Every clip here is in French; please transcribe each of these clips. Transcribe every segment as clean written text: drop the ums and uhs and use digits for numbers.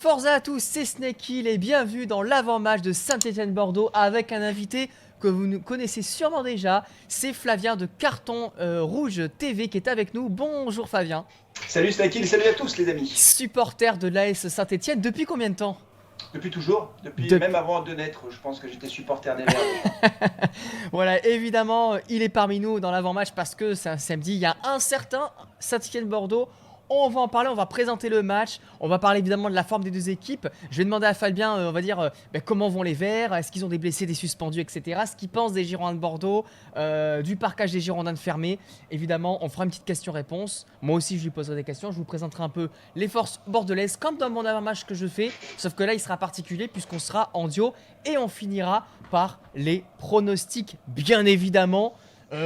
Forza à tous, c'est Snake Hill et bienvenue dans l'avant-match de Saint-Étienne-Bordeaux avec un invité que vous connaissez sûrement déjà, c'est Flavien de Carton Rouge TV qui est avec nous. Bonjour Flavien. Salut Snakil, salut à tous les amis. Supporter de l'AS Saint-Étienne depuis combien de temps? Depuis toujours, depuis même Depuis... avant de naître, je pense que j'étais supporter des Verts déjà. Voilà, évidemment, il est parmi nous dans l'avant-match parce que c'est un samedi, il y a un certain Saint-Étienne-Bordeaux. On va en parler, on va présenter le match, on va parler évidemment de la forme des deux équipes. Je vais demander à Fabien, on va dire, comment vont les Verts, est-ce qu'ils ont des blessés, des suspendus, etc. Ce qu'il pense des Girondins de Bordeaux, du parquage des Girondins de fermé. Évidemment, on fera une petite question-réponse. Moi aussi, je lui poserai des questions. Je vous présenterai un peu les forces bordelaises, comme dans mon avant-match que je fais. Sauf que là, il sera particulier puisqu'on sera en duo et on finira par les pronostics, bien évidemment.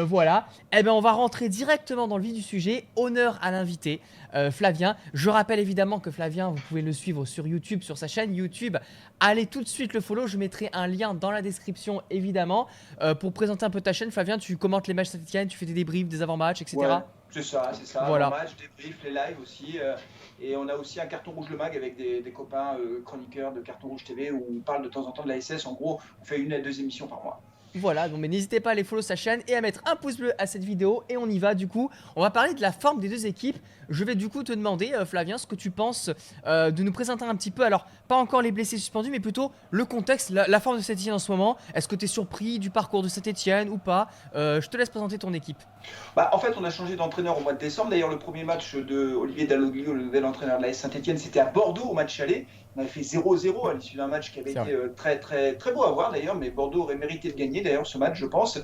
Voilà, eh bien on va rentrer directement dans le vif du sujet. Honneur à l'invité, Flavien. Je rappelle évidemment que Flavien, vous pouvez le suivre sur YouTube, sur sa chaîne YouTube. Allez tout de suite le follow, je mettrai un lien dans la description évidemment. Pour présenter un peu ta chaîne, Flavien, tu commentes les matchs Saint-Étienne, tu fais des débriefs, des avant-matchs, Ouais, etc. c'est ça, avant Voilà. match, débrief, les lives aussi. Et on a aussi un carton rouge le mag avec des copains chroniqueurs de Carton Rouge TV où on parle de temps en temps de la SS. En gros, on fait 1 à 2 émissions par mois. Voilà, donc mais n'hésitez pas à aller follow sa chaîne et à mettre un pouce bleu à cette vidéo. Et on y va du coup. On va parler de la forme des deux équipes. Je vais du coup te demander, Flavien, ce que tu penses de nous présenter un petit peu. Alors, pas encore les blessés suspendus, mais plutôt le contexte, la forme de Saint-Étienne en ce moment. Est-ce que tu es surpris du parcours de Saint-Étienne ou pas? Je te laisse présenter ton équipe. Bah, en fait, on a changé d'entraîneur au mois de décembre. D'ailleurs, le premier match de Olivier Dalloglio, le nouvel entraîneur de la Saint-Etienne, c'était à Bordeaux au match aller. On avait fait 0-0 à l'issue d'un match qui avait C'est été vrai. très, très, très beau à voir d'ailleurs, mais Bordeaux aurait mérité de gagner d'ailleurs ce match, je pense.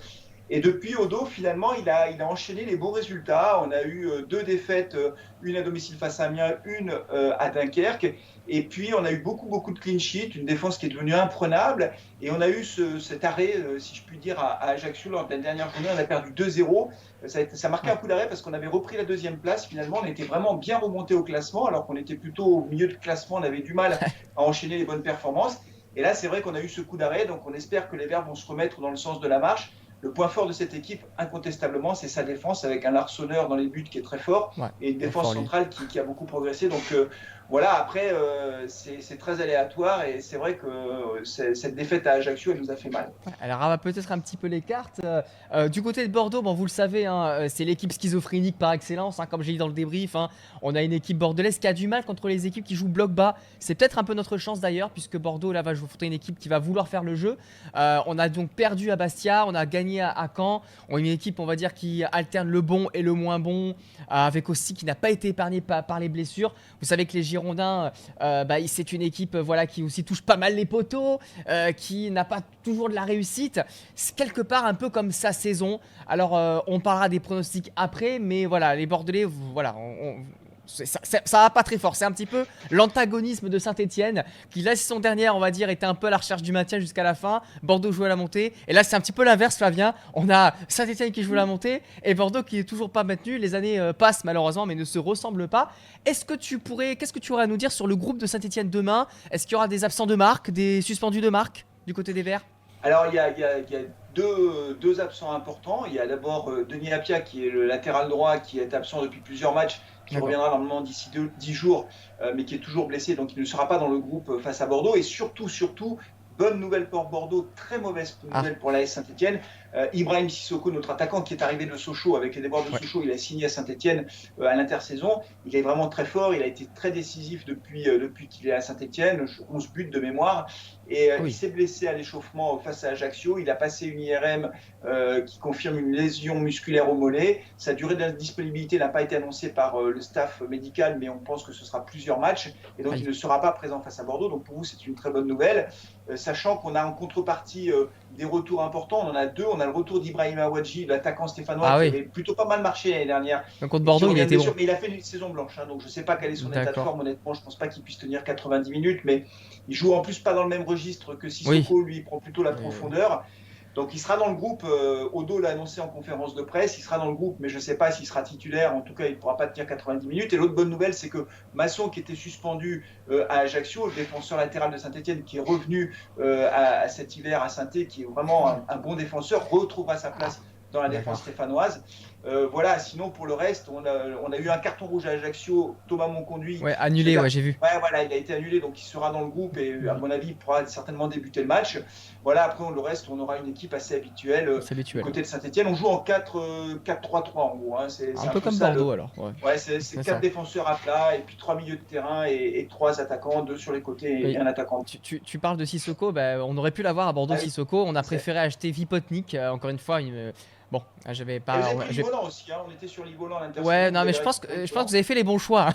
Et depuis, Odo, finalement, il a enchaîné les bons résultats. On a eu 2 défaites, une à domicile face à Amiens, une à Dunkerque. Et puis, on a eu beaucoup, beaucoup de clean sheet, une défense qui est devenue imprenable. Et on a eu cet arrêt, si je puis dire, à Ajaccio lors de la dernière journée. On a perdu 2-0. Ça marquait un Ouais. coup d'arrêt parce qu'on avait repris la deuxième place. Finalement, on était vraiment bien remonté au classement, alors qu'on était plutôt au milieu de classement. On avait du mal à enchaîner les bonnes performances. Et là, c'est vrai qu'on a eu ce coup d'arrêt. Donc, on espère que les Verts vont se remettre dans le sens de la marche. Le point fort de cette équipe, incontestablement, c'est sa défense avec un Larsonneur dans les buts qui est très fort Ouais, et une il est défense fort lui. centrale qui a beaucoup progressé. Donc voilà, après, c'est très aléatoire et c'est vrai que cette défaite à Ajaccio, elle nous a fait mal. Ouais, elle rava peut-être un petit peu les cartes. Du côté de Bordeaux, bon, vous le savez, hein, c'est l'équipe schizophrénique par excellence, hein, comme j'ai dit dans le débrief. Hein. On a une équipe bordelaise qui a du mal contre les équipes qui jouent bloc bas. C'est peut-être un peu notre chance d'ailleurs, puisque Bordeaux là va jouer contre une équipe qui va vouloir faire le jeu. On a donc perdu à Bastia, on a gagné à Caen. On a une équipe, on va dire, qui alterne le bon et le moins bon, avec aussi qui n'a pas été épargnée par les blessures. Vous savez que les Girondins, c'est une équipe voilà, qui aussi touche pas mal les poteaux, qui n'a pas toujours de la réussite. C'est quelque part un peu comme sa saison. Alors, on parlera des pronostics après, mais voilà, les Bordelais, voilà, ça va pas très fort. C'est un petit peu l'antagonisme de Saint-Etienne, qui la saison dernière, on va dire, était un peu à la recherche du maintien jusqu'à la fin. Bordeaux jouait à la montée. Et là, c'est un petit peu l'inverse, Flavien. On a Saint-Etienne qui joue à la montée et Bordeaux qui est toujours pas maintenu. Les années passent malheureusement, mais ne se ressemblent pas. Qu'est-ce que tu aurais à nous dire sur le groupe de Saint-Etienne demain? Est-ce qu'il y aura des absents de marque, des suspendus de marque du côté des Verts? Alors, il y a deux absents importants. Il y a d'abord Denis Apia, qui est le latéral droit, qui est absent depuis plusieurs matchs, qui D'accord. reviendra normalement d'ici 10 jours, mais qui est toujours blessé, donc il ne sera pas dans le groupe face à Bordeaux. Et surtout, bonne nouvelle pour Bordeaux, très mauvaise Ah, nouvelle pour l'AS Saint-Etienne. Ibrahim Sissoko, notre attaquant, qui est arrivé de Sochaux avec les déboires de ouais. Sochaux, il a signé à Saint-Etienne à l'intersaison. Il est vraiment très fort, il a été très décisif depuis qu'il est à Saint-Etienne, 11 buts de mémoire. Et il Oui. s'est blessé à l'échauffement face à Ajaccio. Il a passé une IRM qui confirme une lésion musculaire au mollet. Sa durée de disponibilité n'a pas été annoncée par le staff médical, mais on pense que ce sera plusieurs matchs. Et donc, il Aïe. ne sera pas présent face à Bordeaux. Donc, pour vous, c'est une très bonne nouvelle. Sachant qu'on a en contrepartie des retours importants. On en a deux. On a le retour d'Ibrahim Awadji, l'attaquant stéphanois, Ah qui oui. avait plutôt pas mal marché l'année dernière Donc contre et qui Bordeaux, il a revient de été bon. blessure. Mais il a fait une saison blanche. Hein, donc, je ne sais pas quel est son état de D'accord. forme. Honnêtement, je ne pense pas qu'il puisse tenir 90 minutes. Mais il joue en plus pas dans le même registre que Oui. Sissoko. Lui, il prend plutôt la Oui, oui. profondeur. Donc, il sera dans le groupe. Odo l'a annoncé en conférence de presse. Il sera dans le groupe, mais je ne sais pas s'il sera titulaire. En tout cas, il ne pourra pas tenir 90 minutes. Et l'autre bonne nouvelle, c'est que Masson, qui était suspendu à Ajaccio, le défenseur latéral de Saint-Etienne, qui est revenu à cet hiver à Saint-Etienne, qui est vraiment un bon défenseur, retrouvera sa place dans la défense D'accord. stéphanoise. Voilà, sinon pour le reste, on a eu un carton rouge à Ajaccio, Thomas Monconduit. Ouais, annulé, ouais, j'ai vu. Ouais, voilà, il a été annulé, donc il sera dans le groupe et à mon avis, il pourra certainement débuter le match. Voilà, après le reste, on aura une équipe assez habituelle. C'est habituel. Du côté de Saint-Etienne, on joue en 4-3-3 en gros. Hein. Un peu comme Bordeaux alors. Ouais, c'est 4 défenseurs à plat et puis 3 milieux de terrain et 3 attaquants, 2 sur les côtés et un attaquant. Tu parles de Sissoko, on aurait pu l'avoir à Bordeaux, Sissoko. On a préféré acheter Vipotnik, encore une fois. Bon, j'avais pas. Vous avez pris Livolan aussi, hein. On était sur Livolan à l'Inter. Ouais, non, mais je pense que vous avez fait les bons choix.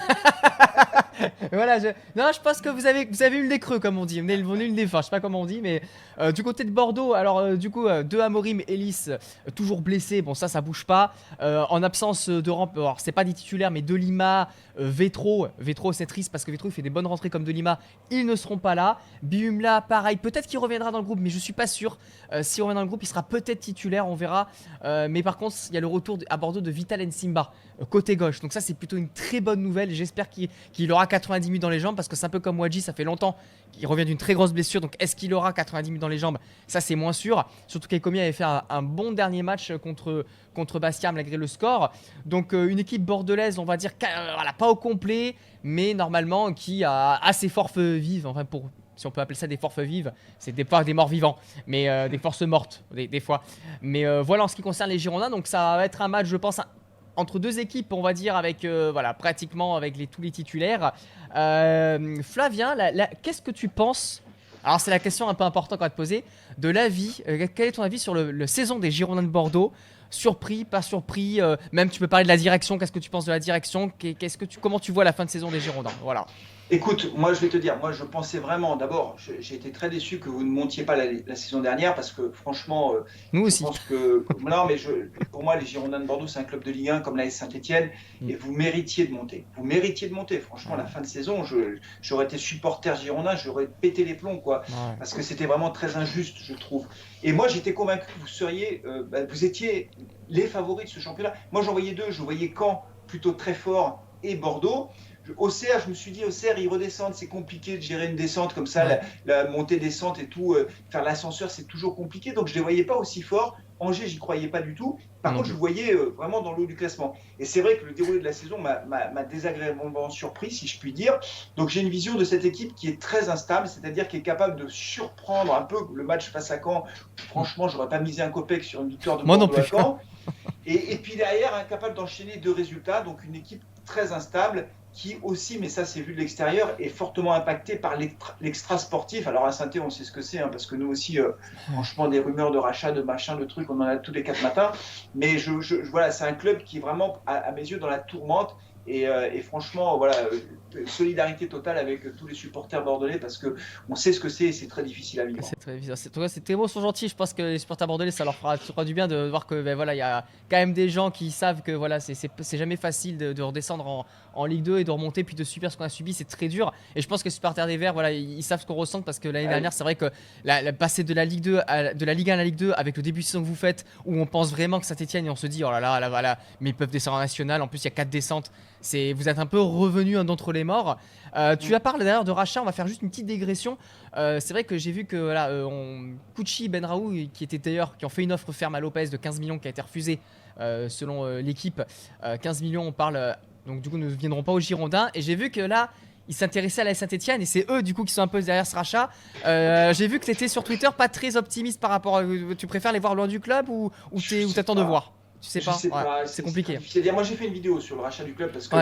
Voilà, je pense que vous avez eu des creux, comme on dit. On est une des fins, je sais pas comment on dit, mais du côté de Bordeaux, alors du coup, de Amorim, Ellis, toujours blessé. Bon, ça bouge pas. En absence de alors c'est pas des titulaires, mais De Lima, Vetro, c'est triste parce que Vetro il fait des bonnes rentrées comme De Lima. Ils ne seront pas là. Biumla, pareil, peut-être qu'il reviendra dans le groupe, mais je suis pas sûr. S'il revient dans le groupe, il sera peut-être titulaire, on verra. Mais par contre, il y a le retour à Bordeaux de Vital Nsimba, côté gauche. Donc ça, c'est plutôt une très bonne nouvelle. J'espère qu'il aura 90 minutes dans les jambes parce que c'est un peu comme Wadji, ça fait longtemps qu'il revient d'une très grosse blessure. Donc est-ce qu'il aura 90 minutes dans les jambes? Ça, c'est moins sûr. Surtout qu'Ekomi avait fait un bon dernier match contre Bastia malgré le score. Donc une équipe bordelaise, on va dire, voilà, pas au complet, mais normalement qui a assez forces vives. Enfin, si on peut appeler ça des forces vives, c'est pas des morts vivants, mais des forces mortes, des fois. Mais voilà en ce qui concerne les Girondins, donc ça va être un match, je pense, entre deux équipes, on va dire, avec voilà, pratiquement avec tous les titulaires. Flavien, qu'est-ce que tu penses? Alors c'est la question un peu importante qu'on va te poser, de l'avis, quel est ton avis sur le saison des Girondins de Bordeaux? Surpris, pas surpris, même tu peux parler de la direction, qu'est-ce que tu penses de la direction? Comment tu vois la fin de saison des Girondins? Voilà. Écoute, moi je vais te dire, moi je pensais vraiment, d'abord, j'ai été très déçu que vous ne montiez pas la saison dernière parce que franchement, nous je aussi. pense que non, mais pour moi les Girondins de Bordeaux c'est un club de Ligue 1 comme l'AS Saint-Etienne et vous méritiez de monter. Vous méritiez de monter. Franchement, la fin de saison, j'aurais été supporter girondin, j'aurais pété les plombs quoi, parce que c'était vraiment très injuste, je trouve. Et moi j'étais convaincu que vous seriez, vous étiez les favoris de ce championnat. Moi j'en voyais deux, je voyais Caen plutôt très fort et Bordeaux. Auxerre, je me suis dit, Auxerre, ils redescendent, c'est compliqué de gérer une descente comme ça, la montée-descente et tout, faire l'ascenseur, c'est toujours compliqué, donc je ne les voyais pas aussi forts. Angers, j'y croyais pas du tout. Par contre, je voyais vraiment dans le haut du classement. Et c'est vrai que le déroulé de la saison m'a désagréablement surpris, si je puis dire. Donc j'ai une vision de cette équipe qui est très instable, c'est-à-dire qui est capable de surprendre un peu le match face à Caen. Franchement, j'aurais pas misé un copec sur une victoire de Bordeaux à Caen. Et puis derrière, incapable d'enchaîner deux résultats, donc une équipe très instable, qui aussi, mais ça c'est vu de l'extérieur, est fortement impacté par l'extra sportif. Alors à Saint-Étienne, on sait ce que c'est, hein, parce que nous aussi, franchement, des rumeurs de rachat, de machin, de trucs, on en a tous les 4 matins. Mais voilà, c'est un club qui est vraiment, à mes yeux, dans la tourmente. Et franchement, voilà, solidarité totale avec tous les supporters bordelais parce que on sait ce que c'est et c'est très difficile à vivre. C'est très difficile. Tes mots sont gentils. Je pense que les supporters bordelais, ça leur fera du bien de voir que voilà, il y a quand même des gens qui savent que voilà, c'est jamais facile de redescendre en Ligue 2 et de remonter puis de subir ce qu'on a subi. C'est très dur. Et je pense que les supporters des Verts, voilà, ils savent ce qu'on ressent parce que l'année dernière, c'est vrai que passer de la Ligue 2 de la Ligue 1 à la Ligue 2 avec le début de saison que vous faites, où on pense vraiment que Saint-Etienne et on se dit oh là là, mais ils peuvent descendre en national. En plus, il y a 4 descentes. Vous êtes un peu revenu d'entre les morts. Tu as parlé d'ailleurs de rachat, on va faire juste une petite dégression. C'est vrai que j'ai vu que voilà, Kouchi, Benraou, qui ont fait une offre ferme à Lopez de 15 millions qui a été refusée selon l'équipe. 15 millions, on parle, donc du coup nous ne viendrons pas aux Girondins. Et j'ai vu que là, ils s'intéressaient à la Saint-Etienne et c'est eux du coup qui sont un peu derrière ce rachat. J'ai vu que tu étais sur Twitter pas très optimiste par rapport à... Tu préfères les voir loin du club ou t'attends de voir? Tu sais pas, c'est compliqué. Moi j'ai fait une vidéo sur le rachat du club parce que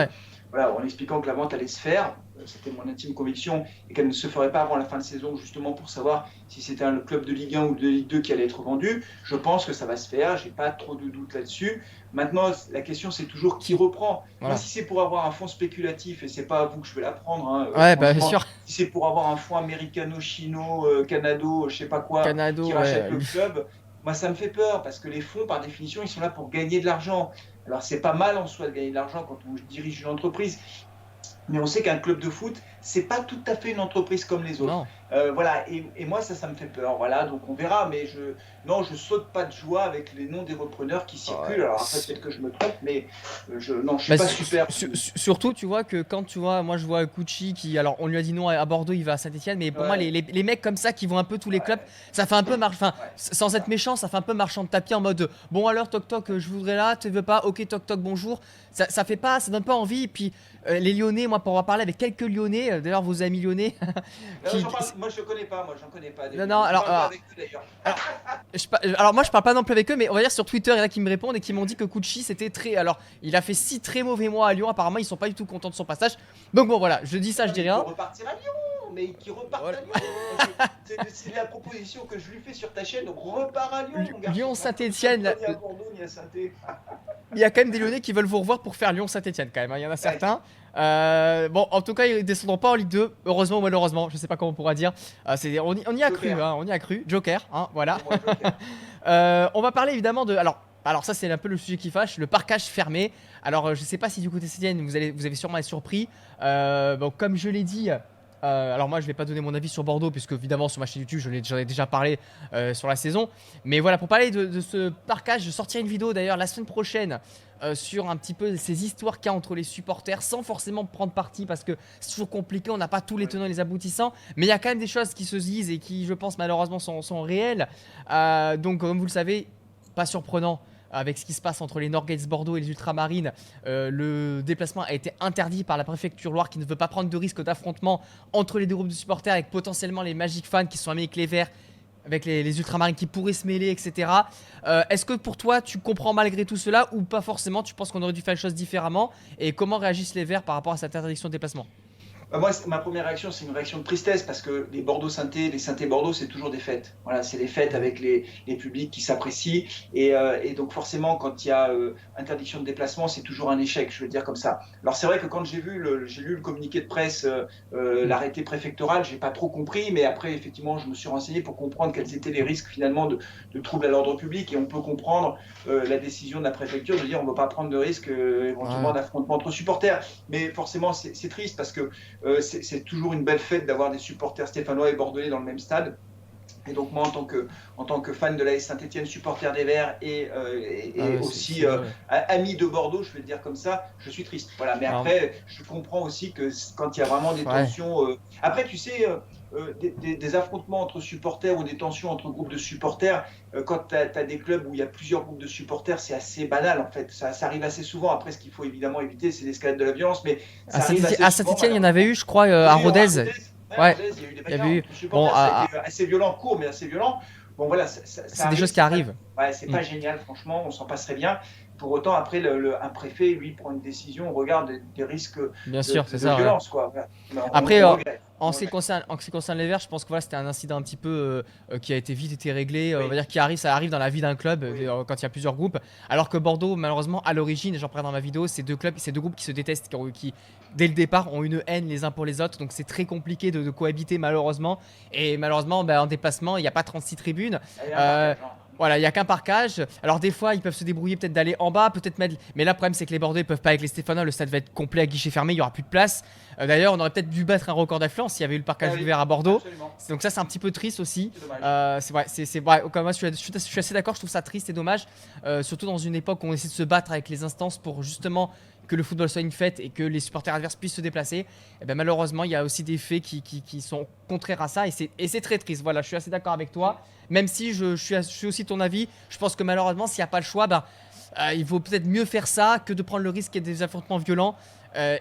voilà, en expliquant que la vente allait se faire, c'était mon intime conviction et qu'elle ne se ferait pas avant la fin de saison justement pour savoir si c'était un club de Ligue 1 ou de Ligue 2 qui allait être vendu. Je pense que ça va se faire, j'ai pas trop de doutes là-dessus. Maintenant la question c'est toujours qui reprend. Moi, si c'est pour avoir un fonds spéculatif, et c'est pas à vous que je vais la prendre, hein, bien sûr. Si c'est pour avoir un fonds américano-chino, canado, je sais pas quoi, qui rachète le club, moi ça me fait peur parce que les fonds par définition ils sont là pour gagner de l'argent. Alors c'est pas mal en soi de gagner de l'argent quand on dirige une entreprise, mais on sait qu'un club de foot c'est pas tout à fait une entreprise comme les autres. Non. Voilà, et moi ça me fait peur. Voilà, donc on verra, mais non, je saute pas de joie avec les noms des repreneurs qui circulent. Alors après peut-être que je me trompe, mais non, je suis pas super. Surtout, tu vois que quand tu vois, moi je vois Kuchi qui, alors on lui a dit non à Bordeaux, il va à Saint-Etienne, mais pour moi les mecs comme ça qui vont un peu tous les clubs, ça fait un peu sans être méchant, ça fait un peu marchand de tapis en mode bon alors toc toc, je voudrais là, tu veux pas, ok toc toc bonjour, ça fait pas, ça donne pas envie. Et puis les Lyonnais, moi pour avoir parlé avec quelques Lyonnais, d'ailleurs vos amis Lyonnais, moi je connais pas, j'en connais pas. Non, alors moi je parle pas non plus avec eux, mais on va dire sur Twitter il y en a qui me répondent et qui m'ont dit que Kuchi c'était très, alors il a fait 6 très mauvais mois à Lyon, apparemment ils sont pas du tout contents de son passage, donc bon voilà, je dis ça, je dis rien. Il faut repartir à Lyon, mais qui repart à Lyon. C'est la proposition que je lui fais sur ta chaîne, donc repars à Lyon. Lyon-Saint-Etienne, il y a quand même des Lyonnais qui veulent vous revoir pour faire Lyon-Saint-Etienne quand même, hein. Il y en a certains. Bon, en tout cas, ils descendront pas en Ligue 2, heureusement ou malheureusement, je sais pas comment on pourra dire. On y a cru, hein, on y a cru. Joker, hein, voilà. On va parler évidemment de. Alors ça, c'est un peu le sujet qui fâche, le parquage fermé. Alors, je sais pas si du côté Saint-Etienne, vous avez sûrement été surpris. Bon, comme je l'ai dit. Alors moi je vais pas donner mon avis sur Bordeaux puisque évidemment sur ma chaîne YouTube j'en ai déjà parlé sur la saison. Mais voilà, pour parler de ce parquage, je sortirai une vidéo d'ailleurs la semaine prochaine sur un petit peu ces histoires qu'il y a entre les supporters sans forcément prendre parti parce que c'est toujours compliqué, on n'a pas tous les tenants et les aboutissants. Mais il y a quand même des choses qui se disent et qui je pense malheureusement sont réelles. Donc comme vous le savez, pas surprenant. Avec ce qui se passe entre les Norgates Bordeaux et les Ultramarines, le déplacement a été interdit par la préfecture Loire qui ne veut pas prendre de risque d'affrontement entre les deux groupes de supporters avec potentiellement les Magic Fans qui sont amis avec les Verts, avec les Ultramarines qui pourraient se mêler, etc. Est-ce que pour toi tu comprends malgré tout cela ou pas forcément? Tu penses qu'on aurait dû faire les choses différemment? Et comment réagissent les Verts par rapport à cette interdiction de déplacement? Moi, ma première réaction, c'est une réaction de tristesse parce que les Bordeaux-Sainté, les Sainté-Bordeaux, c'est toujours des fêtes. Voilà, c'est des fêtes avec les publics qui s'apprécient. Et donc, forcément, quand il y a interdiction de déplacement, c'est toujours un échec, je veux dire comme ça. Alors, c'est vrai que quand j'ai lu le communiqué de presse, l'arrêté préfectoral, j'ai pas trop compris. Mais après, effectivement, je me suis renseigné pour comprendre quels étaient les risques finalement de troubles à l'ordre public. Et on peut comprendre la décision de la préfecture de dire on ne veut pas prendre de risque éventuellement d'affrontement entre supporters. Mais forcément, c'est triste parce que c'est toujours une belle fête d'avoir des supporters stéphanois et bordelais dans le même stade. Et donc moi, en tant que fan de l'AS Saint-Etienne, supporter des Verts et aussi ami de Bordeaux, je vais le dire comme ça, je suis triste. Voilà. Mais après, je comprends aussi que quand il y a vraiment des tensions... Après, tu sais, des affrontements entre supporters ou des tensions entre groupes de supporters, quand tu as des clubs où il y a plusieurs groupes de supporters, c'est assez banal en fait. Ça arrive assez souvent. Après, ce qu'il faut évidemment éviter, c'est l'escalade de la violence. Mais à Saint-Etienne, il y en avait eu, je crois, à Rodez. Ouais, il y a eu des bagarres entre supporters, c'était assez violent, court, mais assez violent. Bon voilà, c'est des choses qui arrivent. Ouais, c'est pas génial, franchement, on s'en passerait bien. Pour autant, après, un préfet, lui, prend une décision, on regarde des risques de violence. Quoi. Après, en ce qui concerne les Verts, je pense que voilà, c'était un incident un petit peu qui a été vite été réglé. On va dire ça arrive dans la vie d'un club quand il y a plusieurs groupes. Alors que Bordeaux, malheureusement, à l'origine, j'en parle dans ma vidéo, c'est deux groupes qui se détestent, qui dès le départ ont une haine les uns pour les autres. Donc c'est très compliqué de cohabiter malheureusement. Et malheureusement, en déplacement, il n'y a pas 36 tribunes. Voilà, il n'y a qu'un parquage. Alors des fois, ils peuvent se débrouiller peut-être d'aller en bas, peut-être mettre... Mais là, le problème, c'est que les Bordelais ne peuvent pas avec les Stéphanois. Le stade va être complet à guichet fermé, il n'y aura plus de place. D'ailleurs, on aurait peut-être dû battre un record d'affluence s'il y avait eu le parquage ouvert à Bordeaux. Absolument. Donc ça, c'est un petit peu triste aussi. C'est vrai, moi, je suis assez d'accord, je trouve ça triste et dommage. Surtout dans une époque où on essaie de se battre avec les instances pour justement que le football soit une fête et que les supporters adverses puissent se déplacer. Et ben, malheureusement, il y a aussi des faits qui sont contraires à ça et c'est très triste. Voilà, je suis assez d'accord avec toi. Même si je suis aussi de ton avis, je pense que malheureusement, s'il n'y a pas le choix, il vaut peut-être mieux faire ça que de prendre le risque qu'il y ait des affrontements violents.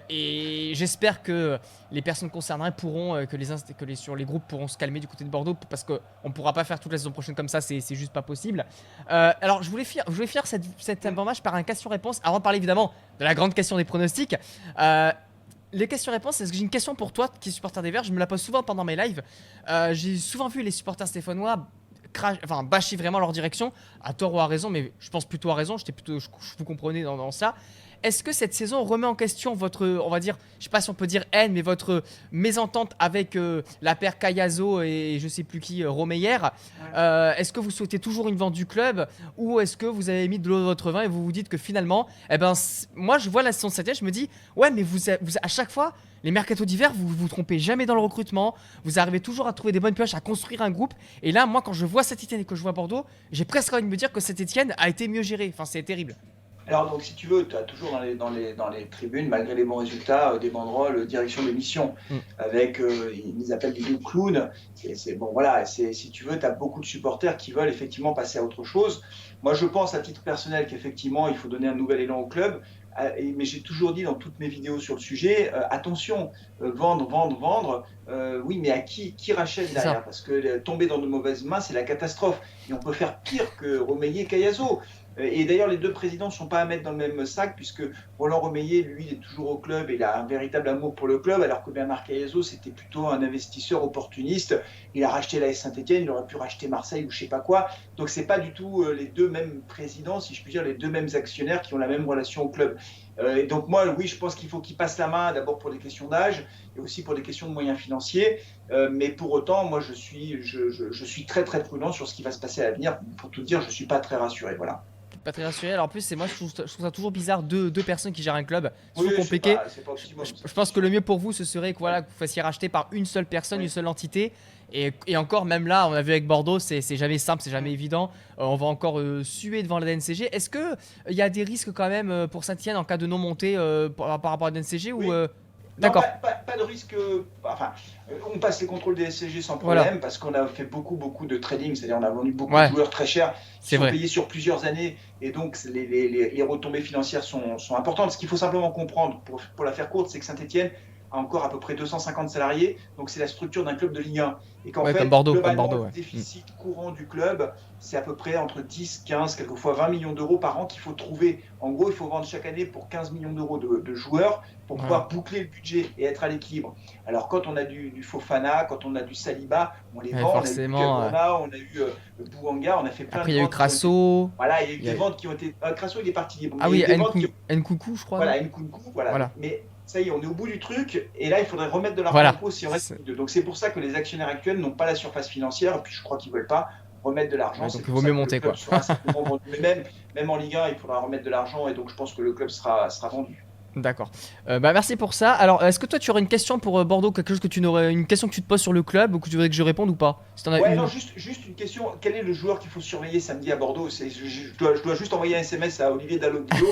Et j'espère que les personnes concernées pourront, sur les groupes pourront se calmer du côté de Bordeaux parce qu'on ne pourra pas faire toute la saison prochaine comme ça, c'est juste pas possible. Alors je voulais faire cette match par un question-réponse avant de parler évidemment de la grande question des pronostics. Les questions-réponses, est-ce que j'ai une question pour toi qui est supporter des Verts? Je me la pose souvent pendant mes lives. J'ai souvent vu les supporters stéphanois bâcher vraiment leur direction, à tort ou à raison, mais je pense plutôt à raison, je vous comprenez dans ça. est-ce que cette saison remet en question votre, on va dire, je sais pas si on peut dire haine, mais votre mésentente avec la paire Cayazo et je sais plus qui, Romeyer? Est-ce que vous souhaitez toujours une vente du club ou est-ce que vous avez mis de l'eau dans votre vin et vous vous dites que finalement, eh ben, moi je vois la saison 7, je me dis, ouais, mais à chaque fois, les mercatos d'hiver, vous vous trompez jamais dans le recrutement, vous arrivez toujours à trouver des bonnes pioches, à construire un groupe. Et là, moi, quand je vois Saint-Etienne et que je vois Bordeaux, j'ai presque envie de me dire que Saint-Etienne a été mieux géré. Enfin, c'est terrible. Alors, donc, si tu veux, tu as toujours dans les tribunes, malgré les bons résultats, des banderoles direction de mission, avec, ils appellent des loups clowns. Bon, voilà, si tu veux, tu as beaucoup de supporters qui veulent effectivement passer à autre chose. Moi, je pense à titre personnel qu'effectivement, il faut donner un nouvel élan au club. Mais j'ai toujours dit dans toutes mes vidéos sur le sujet, attention, vendre, oui, mais à qui rachète derrière? Parce que tomber dans de mauvaises mains, c'est la catastrophe. Et on peut faire pire que Romeyer et Cayazo. Et d'ailleurs, les deux présidents ne sont pas à mettre dans le même sac, puisque Roland Romeyer, lui, il est toujours au club et il a un véritable amour pour le club, alors que Bernard Cayazo, c'était plutôt un investisseur opportuniste. Il a racheté l'AS Saint-Etienne, il aurait pu racheter Marseille ou je ne sais pas quoi. Donc, ce n'est pas du tout les deux mêmes présidents, si je puis dire, les deux mêmes actionnaires qui ont la même relation au club. Et donc, moi, oui, je pense qu'il faut qu'ils passent la main, d'abord pour des questions d'âge et aussi pour des questions de moyens financiers. Mais pour autant, moi, je suis très, très prudent sur ce qui va se passer à l'avenir. Pour tout dire, je ne suis pas très rassuré, voilà. Pas très rassuré. Alors en plus, c'est moi, je trouve ça toujours bizarre, deux personnes qui gèrent un club. C'est Oui, toujours compliqué. c'est pas optimum, Je pense que le mieux pour vous, ce serait que voilà, que vous fassiez racheter par une seule personne, une seule entité. Et encore, même là, on a vu avec Bordeaux, c'est jamais simple, c'est jamais évident. On va encore suer devant la DNCG. Est-ce qu'il y a des risques quand même pour Saint-Etienne en cas de non-montée par rapport à la DNCG ou D'accord. Pas de risque. Enfin, on passe les contrôles des SCG sans problème parce qu'on a fait beaucoup de trading, c'est-à-dire on a vendu beaucoup de joueurs très chers qui sont payés sur plusieurs années et donc les retombées financières sont importantes. Ce qu'il faut simplement comprendre, pour la faire courte, c'est que Saint-Etienne a encore à peu près 250 salariés, donc c'est la structure d'un club de Ligue 1. Et qu'en fait, globalement, le déficit courant du club, c'est à peu près entre 10, 15, quelquefois 20 millions d'euros par an qu'il faut trouver. En gros, il faut vendre chaque année pour 15 millions d'euros de joueurs pour pouvoir boucler le budget et être à l'équilibre. Alors, quand on a du Fofana, quand on a du Saliba, on les vend. Forcément, on a eu Bouanga, on a fait plein Après, de ventes. Après, il y a eu Crasso. Voilà, il y a eu des ventes qui ont été... Crasso, il est parti libre. Ah oui, Nkoukou, je crois. Voilà, Nkoukou, voilà. Mais ça y est, on est au bout du truc, et là, il faudrait remettre de l'argent en pause si on reste. Donc, c'est pour ça que les actionnaires actuels n'ont pas la surface financière, et puis je crois qu'ils ne veulent pas remettre de l'argent. Donc, il vaut mieux monter, quoi. Mais même en Ligue 1, il faudra remettre de l'argent, et donc je pense que le club sera vendu. D'accord. Merci pour ça. Alors, est-ce que toi, tu aurais une question pour Bordeaux, quelque chose une question que tu te poses sur le club ou que tu voudrais que je réponde ou pas? Si t'en as une... non, juste une question. Quel est le joueur qu'il faut surveiller samedi à Bordeaux? Je dois juste envoyer un SMS à Olivier Dalloglio.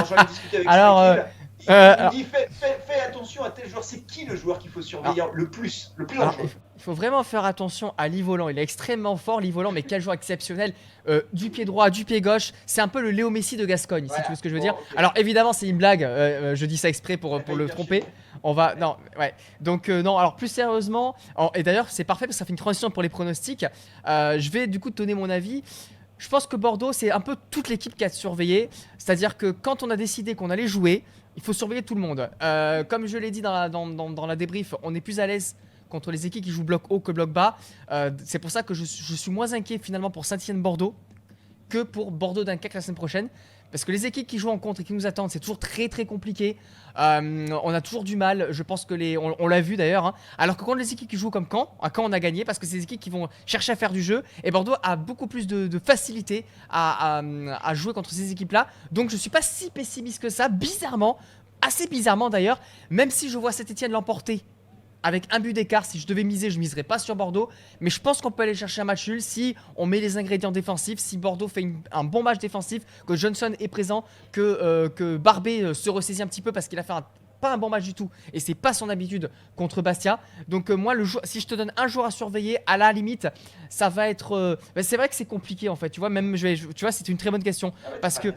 J'en ai discuté avec il me dit fais attention à tel joueur. C'est qui le joueur qu'il faut surveiller le plus dangereux? Il faut vraiment faire attention à Livolan. Il est extrêmement fort, Livolan, mais quel joueur exceptionnel. Du pied droit, du pied gauche. C'est un peu le Léo Messi de Gascogne, si tu vois ce que je veux dire. Okay. Alors évidemment, c'est une blague. Je dis ça exprès pour le tromper. On va Donc non. Alors plus sérieusement, et d'ailleurs c'est parfait parce que ça fait une transition pour les pronostics. Je vais du coup te donner mon avis. Je pense que Bordeaux, c'est un peu toute l'équipe qui a surveillé. C'est-à-dire que quand on a décidé qu'on allait jouer, il faut surveiller tout le monde. Comme je l'ai dit dans la débrief, on est plus à l'aise contre les équipes qui jouent bloc haut que bloc bas. C'est pour ça que je suis moins inquiet finalement pour Saint-Etienne-Bordeaux que pour Bordeaux-Dunkerque la semaine prochaine. Parce que les équipes qui jouent en contre et qui nous attendent, c'est toujours très très compliqué. On a toujours du mal. Je pense que on l'a vu d'ailleurs. Alors que quand les équipes qui jouent comme Caen, à Caen on a gagné parce que c'est des équipes qui vont chercher à faire du jeu. Et Bordeaux a beaucoup plus de facilité à jouer contre ces équipes-là. Donc je suis pas si pessimiste que ça. Bizarrement, assez bizarrement d'ailleurs, même si je vois Saint-Etienne l'emporter avec un but d'écart, si je devais miser, je miserais pas sur Bordeaux. Mais je pense qu'on peut aller chercher un match nul si on met les ingrédients défensifs, si Bordeaux fait un bon match défensif, que Johnson est présent, que Barbet se ressaisit un petit peu parce qu'il a fait pas un bon match du tout. Et c'est pas son habitude contre Bastia. Donc moi, si je te donne un joueur à surveiller, à la limite, ça va être... c'est vrai que c'est compliqué en fait. Tu vois, c'est une très bonne question. Parce que...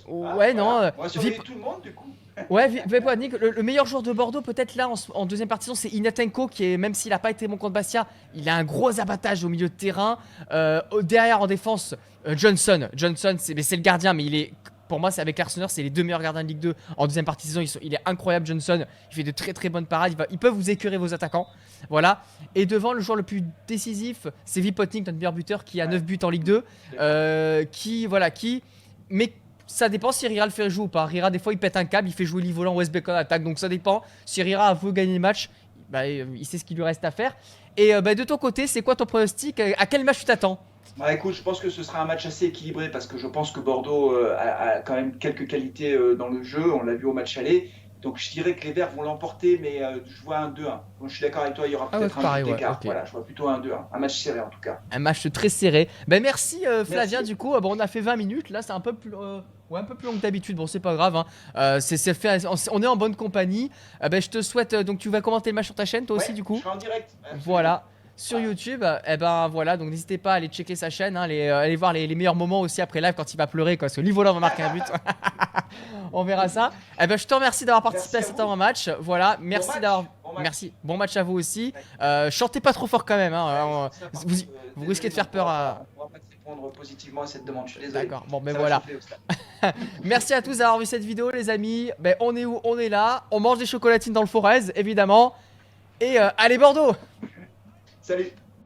On va surveiller tout le monde du coup. Ouais, Nick, le meilleur joueur de Bordeaux, peut-être là en deuxième partie, c'est Inatenko, qui est, même s'il n'a pas été bon contre Bastia, il a un gros abattage au milieu de terrain. Derrière en défense, Johnson, c'est le gardien, mais pour moi, c'est avec l'Arsenal, c'est les deux meilleurs gardiens de Ligue 2 en deuxième partie de saison. Il est incroyable, Johnson. Il fait de très très bonnes parades. Il peut vous écœurer vos attaquants. Voilà. Et devant, le joueur le plus décisif, c'est Vipotnik, notre meilleur buteur, qui a 9 buts en Ligue 2. Mais ça dépend si Rira le fait jouer ou pas. Rira, des fois, il pète un câble, il fait jouer Livolan ou SBK en attaque. Donc ça dépend. Si Rira veut gagner le match, bah, il sait ce qu'il lui reste à faire. Et bah, de ton côté, c'est quoi ton pronostic? À quel match tu t'attends? Bah, écoute, je pense que ce sera un match assez équilibré parce que je pense que Bordeaux a quand même quelques qualités dans le jeu. On l'a vu au match aller. Donc je dirais que les Verts vont l'emporter, mais je vois un 2-1. Donc je suis d'accord avec toi, il y aura Ah ouais, peut-être un pareil, but ouais, d'écart. ok. Voilà, je vois plutôt un 2-1. Un match serré en tout cas. Un match très serré. Ben merci Flavien, Merci. du coup. Bon, on a fait 20 minutes. Là, c'est un peu plus, ouais, un peu plus long que d'habitude. Bon, c'est pas grave, hein. C'est fait, on est en bonne compagnie. Ben, je te souhaite. Donc, tu vas commenter le match sur ta chaîne, toi aussi, Ouais, du je coup. serai en direct. Absolument. Voilà. Sur Ah. YouTube, et ben voilà, donc n'hésitez pas à aller checker sa chaîne, hein, aller voir les meilleurs moments aussi après live quand il va pleurer, quoi, parce que Livola va marquer un but. On verra ça. Eh ben, je te remercie d'avoir participé à Merci à cet vous. avant-match. Voilà, merci match. d'avoir. Bon match. Merci. Bon match à vous aussi. Ouais. Chantez pas trop fort quand même, hein. Ouais, ça, par Vous, contre, vous désolé, risquez de mais faire peur à. on pourra pas te répondre positivement à cette demande. Je suis désolé. D'accord. Bon, ben Ça va voilà. chauffer au stade. Merci à tous d'avoir vu cette vidéo, les amis. Ben, on est où? On est là. On mange des chocolatines dans le Forez, évidemment. Et allez Bordeaux! Salut.